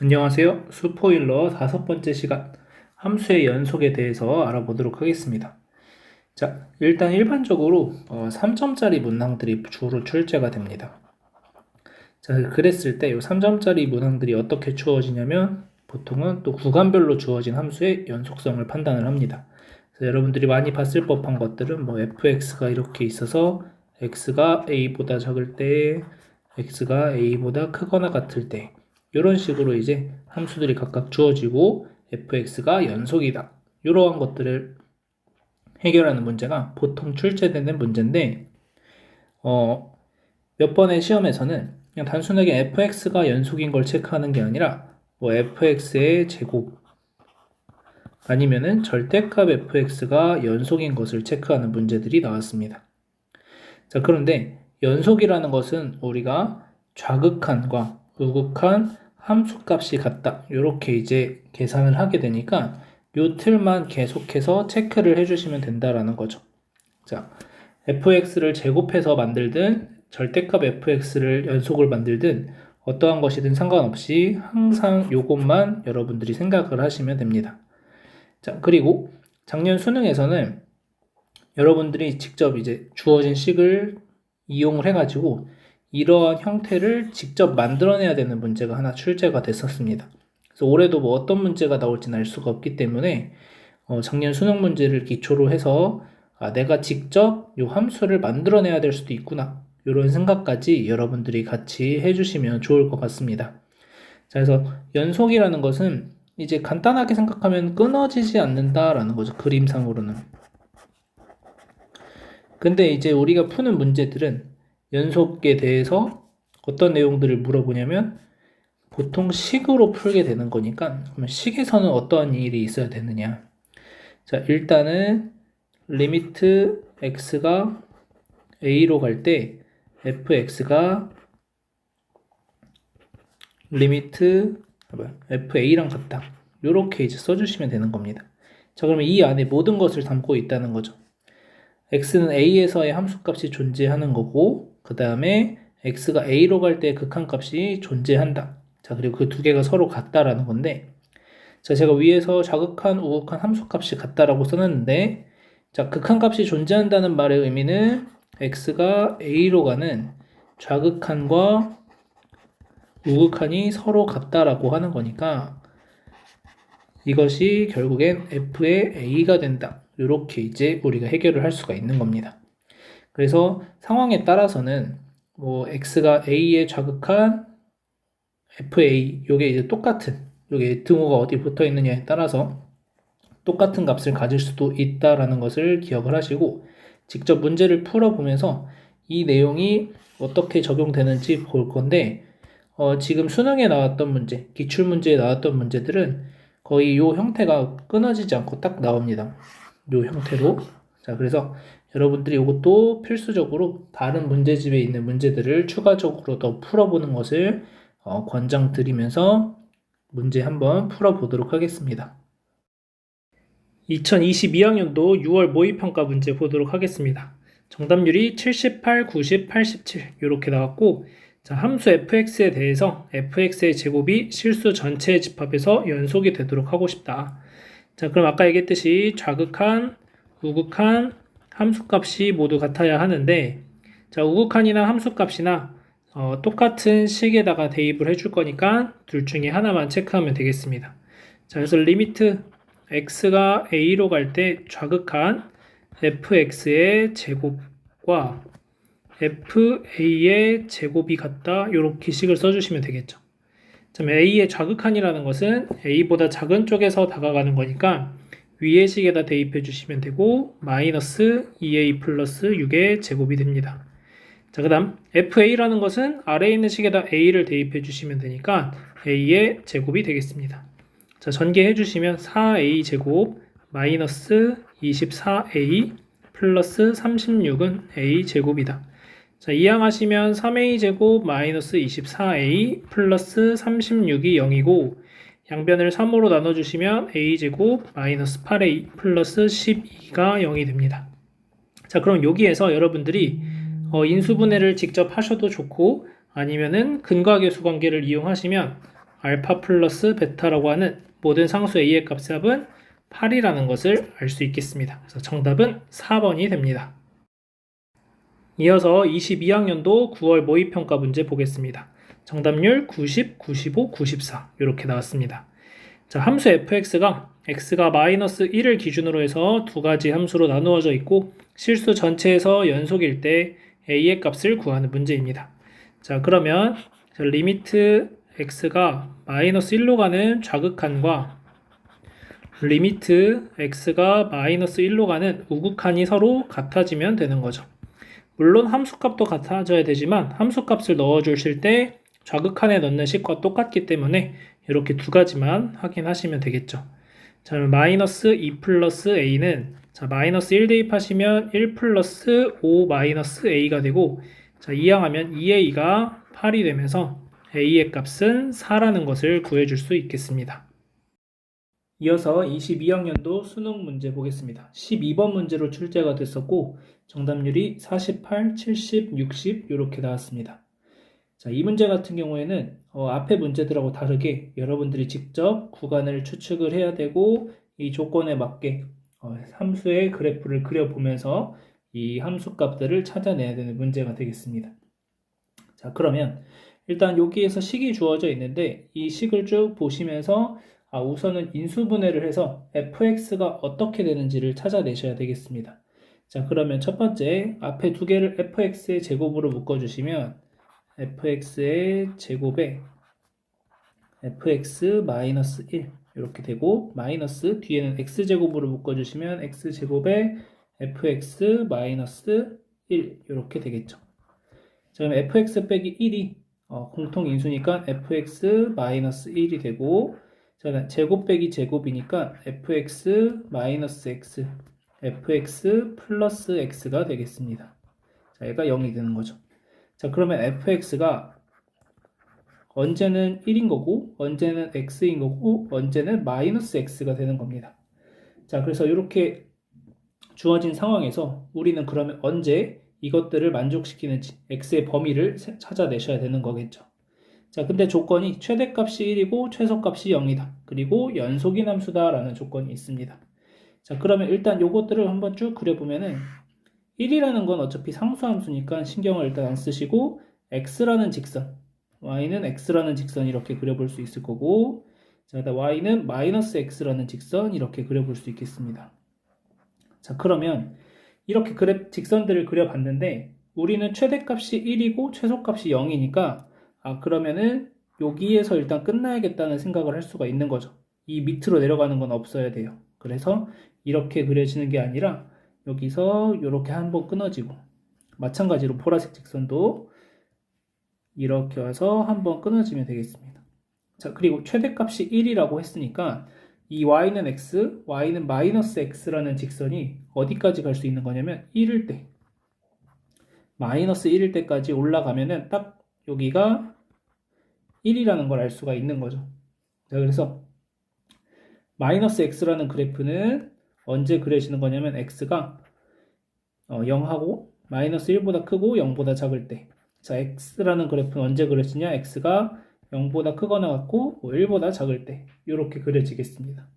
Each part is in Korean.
안녕하세요. 스포일러 5번째 시간 함수의 연속에 대해서 알아보도록 하겠습니다. 자, 일단 일반적으로 3점짜리 문항들이 주로 출제가 됩니다. 자, 그랬을 때 이 3점짜리 문항들이 어떻게 주어지냐면 보통은 또 구간별로 주어진 함수의 연속성을 판단을 합니다. 그래서 여러분들이 많이 봤을 법한 것들은 뭐 fx가 이렇게 있어서 x가 a보다 작을 때, x가 a보다 크거나 같을 때 이런 식으로 이제 함수들이 각각 주어지고 fx가 연속이다. 이러한 것들을 해결하는 문제가 보통 출제되는 문제인데 몇 번의 시험에서는 그냥 단순하게 fx가 연속인 걸 체크하는 게 아니라 뭐 fx의 제곱 아니면은 절대값 fx가 연속인 것을 체크하는 문제들이 나왔습니다. 자, 그런데 연속이라는 것은 우리가 좌극한과 우극한 함수값이 같다. 이렇게 이제 계산을 하게 되니까 요 틀만 계속해서 체크를 해주시면 된다라는 거죠. 자, fx를 제곱해서 만들든 절대값 fx를 연속을 만들든 어떠한 것이든 상관없이 항상 요것만 여러분들이 생각을 하시면 됩니다. 자, 그리고 작년 수능에서는 여러분들이 직접 이제 주어진 식을 이용을 해가지고 이러한 형태를 직접 만들어내야 되는 문제가 하나 출제가 됐었습니다. 그래서 올해도 뭐 어떤 문제가 나올지는 알 수가 없기 때문에 작년 수능 문제를 기초로 해서 내가 직접 이 함수를 만들어내야 될 수도 있구나 이런 생각까지 여러분들이 같이 해주시면 좋을 것 같습니다. 자, 그래서 연속이라는 것은 이제 간단하게 생각하면 끊어지지 않는다라는 거죠. 그림상으로는. 근데 이제 우리가 푸는 문제들은 연속에 대해서 어떤 내용들을 물어보냐면 보통 식으로 풀게 되는 거니까 그러면 식에서는 어떠한 일이 있어야 되느냐. 자, 일단은 리미트 x가 a로 갈 때 fx가 리미트 fa랑 같다. 이렇게 이제 써주시면 되는 겁니다. 자, 그러면 이 안에 모든 것을 담고 있다는 거죠. x는 a에서의 함수값이 존재하는 거고 그 다음에 x가 a로 갈 때 극한값이 존재한다. 자, 그리고 그 두 개가 서로 같다라는 건데 자, 제가 위에서 좌극한, 우극한 함수값이 같다라고 써놨는데 자, 극한값이 존재한다는 말의 의미는 x가 a로 가는 좌극한과 우극한이 서로 같다라고 하는 거니까 이것이 결국엔 f의 a가 된다. 이렇게 이제 우리가 해결을 할 수가 있는 겁니다. 그래서 상황에 따라서는 뭐 x가 a의 좌극한 fa 요게 이제 똑같은 요게 등호가 어디 붙어 있느냐에 따라서 똑같은 값을 가질 수도 있다라는 것을 기억을 하시고 직접 문제를 풀어보면서 이 내용이 어떻게 적용되는지 볼 건데 지금 수능에 나왔던 문제, 기출문제에 나왔던 문제들은 거의 요 형태가 끊어지지 않고 딱 나옵니다. 요 형태로. 자, 그래서 여러분들이 이것도 필수적으로 다른 문제집에 있는 문제들을 추가적으로 더 풀어보는 것을 권장드리면서 문제 한번 풀어보도록 하겠습니다. 2022학년도 6월 모의평가 문제 보도록 하겠습니다. 정답률이 78, 90, 87 이렇게 나왔고 자, 함수 fx에 대해서 fx의 제곱이 실수 전체의 집합에서 연속이 되도록 하고 싶다. 자, 그럼 아까 얘기했듯이 좌극한, 우극한, 함수값이 모두 같아야 하는데 자, 우극한이나 함수값이나 똑같은 식에다가 대입을 해줄 거니까 둘 중에 하나만 체크하면 되겠습니다. 자, 그래서 리미트 x가 a로 갈 때 좌극한 fx의 제곱과 fa의 제곱이 같다. 이렇게 식을 써주시면 되겠죠. a의 좌극한이라는 것은 a보다 작은 쪽에서 다가가는 거니까 위의 식에다 대입해 주시면 되고 마이너스 2a 플러스 6의 제곱이 됩니다. 자, 그 다음 fa라는 것은 아래에 있는 식에다 a를 대입해 주시면 되니까 a의 제곱이 되겠습니다. 자, 전개해 주시면 4a 제곱 마이너스 24a 플러스 36은 a 제곱이다. 자, 이항하시면 3a 제곱 마이너스 24a 플러스 36이 0이고 양변을 3으로 나눠주시면 a 제곱 마이너스 8a 플러스 12가 0이 됩니다. 자, 그럼 여기에서 여러분들이 인수분해를 직접 하셔도 좋고 아니면은 근과계수 관계를 이용하시면 알파 플러스 베타라고 하는 모든 상수 a의 값의 합은 8이라는 것을 알 수 있겠습니다. 그래서 정답은 4번이 됩니다. 이어서 22학년도 9월 모의평가 문제 보겠습니다. 정답률 90, 95, 94 이렇게 나왔습니다. 자, 함수 fx가 x가 마이너스 1을 기준으로 해서 두 가지 함수로 나누어져 있고 실수 전체에서 연속일 때 a의 값을 구하는 문제입니다. 자, 그러면 리미트 x가 마이너스 1로 가는 좌극한과 리미트 x가 마이너스 1로 가는 우극한이 서로 같아지면 되는 거죠. 물론 함수값도 같아져야 되지만 함수값을 넣어주실 때 좌극한에 넣는 식과 똑같기 때문에 이렇게 두 가지만 확인하시면 되겠죠. 자, 그럼 마이너스 2 플러스 a는 자, 마이너스 1 대입하시면 1 플러스 5 마이너스 a가 되고 자, 이항하면 2a가 8이 되면서 a의 값은 4라는 것을 구해줄 수 있겠습니다. 이어서 22학년도 수능 문제 보겠습니다. 12번 문제로 출제가 됐었고 정답률이 48, 70, 60 이렇게 나왔습니다. 자, 이 문제 같은 경우에는 앞에 문제들하고 다르게 여러분들이 직접 구간을 추측을 해야 되고 이 조건에 맞게 함수의 그래프를 그려보면서 이 함수 값들을 찾아내야 되는 문제가 되겠습니다. 자, 그러면 일단 여기에서 식이 주어져 있는데 이 식을 쭉 보시면서 우선은 인수분해를 해서 fx가 어떻게 되는지를 찾아내셔야 되겠습니다. 자, 그러면 첫 번째 앞에 두 개를 fx의 제곱으로 묶어주시면 fx의 제곱에 fx 마이너스 1 이렇게 되고 마이너스 뒤에는 x제곱으로 묶어주시면 x제곱에 fx 마이너스 1 이렇게 되겠죠. 자, 그럼 fx 빼기 1이 공통인수니까 fx 마이너스 1이 되고 자, 제곱 빼기 제곱이니까 fx 마이너스 x fx 플러스 x가 되겠습니다. 자, 얘가 0이 되는 거죠. 자, 그러면 fx가 언제는 1인 거고 언제는 x인 거고 언제는 마이너스 x가 되는 겁니다. 자, 그래서 이렇게 주어진 상황에서 우리는 그러면 언제 이것들을 만족시키는지 x의 범위를 찾아내셔야 되는 거겠죠. 자, 근데 조건이 최대값이 1이고 최소값이 0이다. 그리고 연속인 함수다 라는 조건이 있습니다. 자, 그러면 일단 요것들을 한번 쭉 그려보면은 1이라는 건 어차피 상수함수니까 신경을 일단 안 쓰시고 x라는 직선, y는 x라는 직선 이렇게 그려볼 수 있을 거고 자, y는 마이너스 x라는 직선 이렇게 그려볼 수 있겠습니다. 자, 그러면 이렇게 직선들을 그려봤는데 우리는 최대값이 1이고 최소값이 0이니까 그러면은 여기에서 일단 끝나야겠다는 생각을 할 수가 있는 거죠. 이 밑으로 내려가는 건 없어야 돼요. 그래서 이렇게 그려지는 게 아니라 여기서 이렇게 한번 끊어지고 마찬가지로 보라색 직선도 이렇게 와서 한번 끊어지면 되겠습니다. 자, 그리고 최대값이 1이라고 했으니까 이 y는 x, y는 마이너스 x라는 직선이 어디까지 갈 수 있는 거냐면 1일 때 마이너스 1일 때까지 올라가면은 딱 여기가 1이라는 걸 알 수가 있는 거죠. 자, 그래서 마이너스 x라는 그래프는 언제 그려지는 거냐면 x가 0하고 마이너스 1보다 크고 0보다 작을 때. 자, x라는 그래프는 언제 그려지냐? x가 0보다 크거나 같고 1보다 작을 때 이렇게 그려지겠습니다.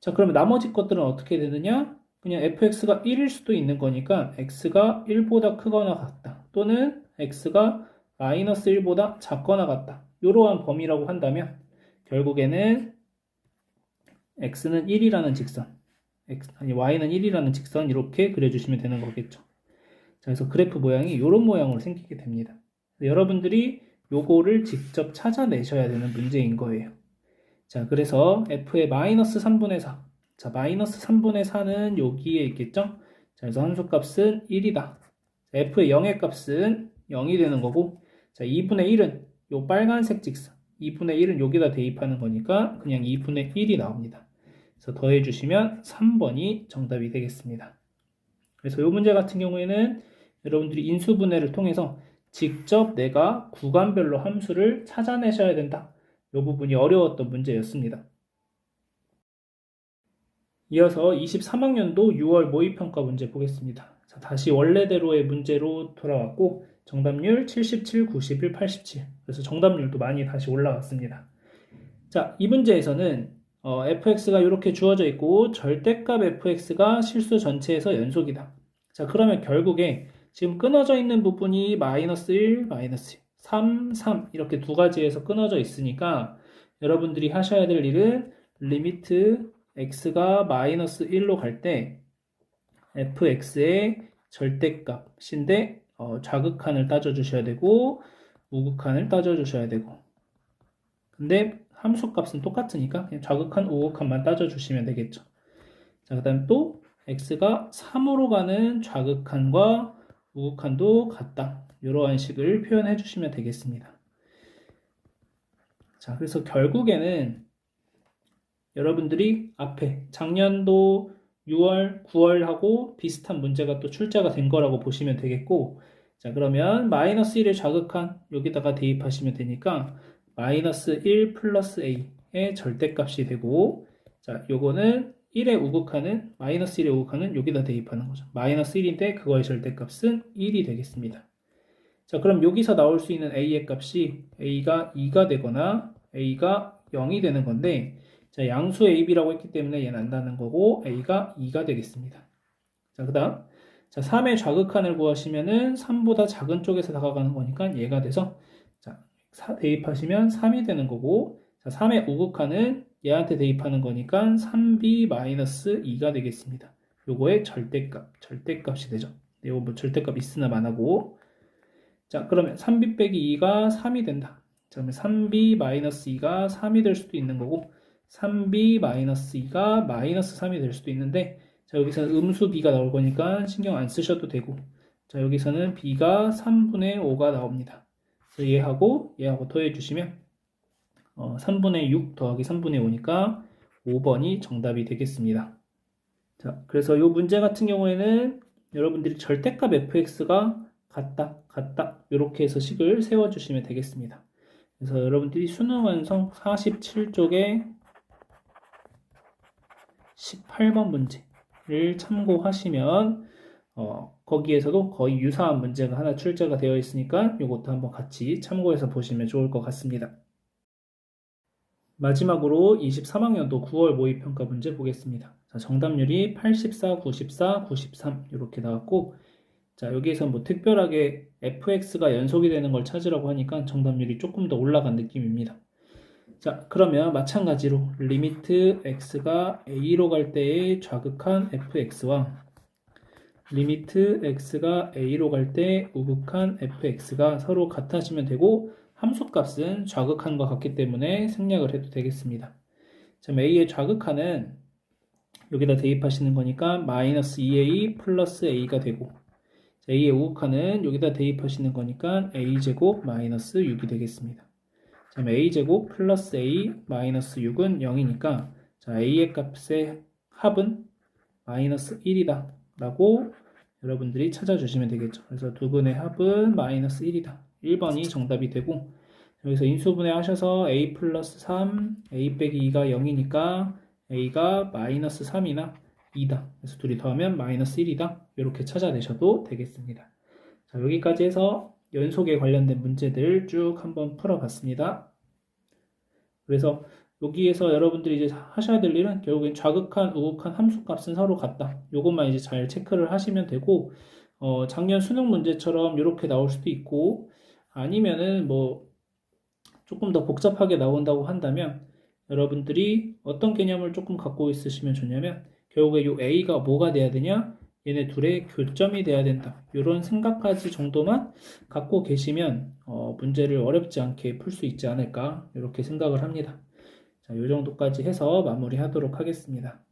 자, 그러면 나머지 것들은 어떻게 되느냐? 그냥 fx가 1일 수도 있는 거니까 x가 1보다 크거나 같다. 또는 x가 마이너스 1보다 작거나 같다. 이러한 범위라고 한다면 결국에는 x는 1이라는 직선, y는 1이라는 직선 이렇게 그려주시면 되는 거겠죠. 자, 그래서 그래프 모양이 이런 모양으로 생기게 됩니다. 여러분들이 요거를 직접 찾아내셔야 되는 문제인 거예요. 자, 그래서 f의 마이너스 3분의 4. 자, 마이너스 3분의 4는 여기에 있겠죠? 자, 그래서 함수값은 1이다. f의 0의 값은 0이 되는 거고, 자, 2분의 1은 요 빨간색 직선, 2분의 1은 여기다 대입하는 거니까 그냥 2분의 1이 나옵니다. 그래서 더해주시면 3번이 정답이 되겠습니다. 그래서 이 문제 같은 경우에는 여러분들이 인수분해를 통해서 직접 내가 구간별로 함수를 찾아내셔야 된다. 이 부분이 어려웠던 문제였습니다. 이어서 23학년도 6월 모의평가 문제 보겠습니다. 자, 다시 원래대로의 문제로 돌아왔고 정답률 77, 91, 87. 그래서 정답률도 많이 다시 올라갔습니다. 자, 이 문제에서는 fx가 이렇게 주어져 있고 절대값 fx가 실수 전체에서 연속이다. 자, 그러면 결국에 지금 끊어져 있는 부분이 마이너스 1, 마이너스 1, 3, 3 이렇게 두 가지에서 끊어져 있으니까 여러분들이 하셔야 될 일은 리미트 x가 마이너스 1로 갈 때 fx의 절대값인데 좌극한을 따져주셔야 되고 우극한을 따져주셔야 되고 근데 함수값은 똑같으니까 그냥 좌극한, 우극한만 따져주시면 되겠죠. 자, 그 다음 또 x가 3으로 가는 좌극한과 우극한도 같다. 이러한 식을 표현해 주시면 되겠습니다. 자, 그래서 결국에는 여러분들이 앞에 작년도 6월, 9월하고 비슷한 문제가 또 출제가 된 거라고 보시면 되겠고, 자, 그러면 마이너스 1의 좌극한 여기다가 대입하시면 되니까 마이너스 1 플러스 a의 절대값이 되고, 자, 요거는 1의 우극한은 마이너스 1의 우극한은 여기다 대입하는 거죠. 마이너스 1인데 그거의 절대값은 1이 되겠습니다. 자, 그럼 여기서 나올 수 있는 a의 값이 a가 2가 되거나 a가 0이 되는 건데, 자, 양수 ab라고 했기 때문에 얘는 안 닿는 거고 a가 2가 되겠습니다. 자, 그 다음 자, 3의 좌극한을 구하시면은 3보다 작은 쪽에서 다가가는 거니까 얘가 돼서 자, 대입하시면 3이 되는 거고, 자, 3의 우극한은 얘한테 대입하는 거니까 3b-2가 되겠습니다. 요거의 절대값이 되죠. 이거 뭐 절대값 있으나 마나고. 자, 그러면 3b 빼기 2가 3이 된다. 자, 그러면 3b-2가 3이 될 수도 있는 거고 3b-2가 마이너스 3이 될 수도 있는데, 자, 여기서는 음수 b가 나올 거니까 신경 안 쓰셔도 되고, 자, 여기서는 b가 3분의 5가 나옵니다. 그래서 얘하고 더해 주시면 3분의 6 더하기 3분의 5니까 5번이 정답이 되겠습니다. 자, 그래서 이 문제 같은 경우에는 여러분들이 절대값 fx가 같다 이렇게 해서 식을 세워주시면 되겠습니다. 그래서 여러분들이 수능 완성 47쪽에 18번 문제를 참고하시면 거기에서도 거의 유사한 문제가 하나 출제가 되어 있으니까 이것도 한번 같이 참고해서 보시면 좋을 것 같습니다. 마지막으로 23학년도 9월 모의평가 문제 보겠습니다. 자, 정답률이 84, 94, 93 이렇게 나왔고, 자, 여기에서 뭐 특별하게 fx가 연속이 되는 걸 찾으라고 하니까 정답률이 조금 더 올라간 느낌입니다. 자, 그러면 마찬가지로 리미트 x가 a로 갈 때의 좌극한 fx와 리미트 x가 a로 갈 때 우극한 fx가 서로 같아지면 되고, 함수값은 좌극한과 같기 때문에 생략을 해도 되겠습니다. 자, a의 좌극한은 여기다 대입하시는 거니까 마이너스 2a 플러스 a가 되고, 자, a의 우극한은 여기다 대입하시는 거니까 a제곱 마이너스 6이 되겠습니다. 자, a제곱 플러스 a 마이너스 6은 0이니까 자, a의 값의 합은 마이너스 1이다 라고 여러분들이 찾아주시면 되겠죠. 그래서 두 분의 합은 마이너스 1이다. 1번이 정답이 되고, 여기서 인수분해 하셔서 a 플러스 3, a 빼기 2가 0이니까 a가 마이너스 3이나 2다. 그래서 둘이 더하면 마이너스 1이다. 이렇게 찾아내셔도 되겠습니다. 자, 여기까지 해서 연속에 관련된 문제들 쭉 한번 풀어봤습니다. 그래서 여기에서 여러분들이 이제 하셔야 될 일은 결국엔 좌극한, 우극한 함수값은 서로 같다. 요것만 이제 잘 체크를 하시면 되고, 작년 수능 문제처럼 이렇게 나올 수도 있고, 아니면은 뭐 조금 더 복잡하게 나온다고 한다면 여러분들이 어떤 개념을 조금 갖고 있으시면 좋냐면 결국에 요 A가 뭐가 돼야 되냐? 얘네 둘의 교점이 돼야 된다. 이런 생각까지 정도만 갖고 계시면 문제를 어렵지 않게 풀 수 있지 않을까 이렇게 생각을 합니다. 자, 요 정도까지 해서 마무리하도록 하겠습니다.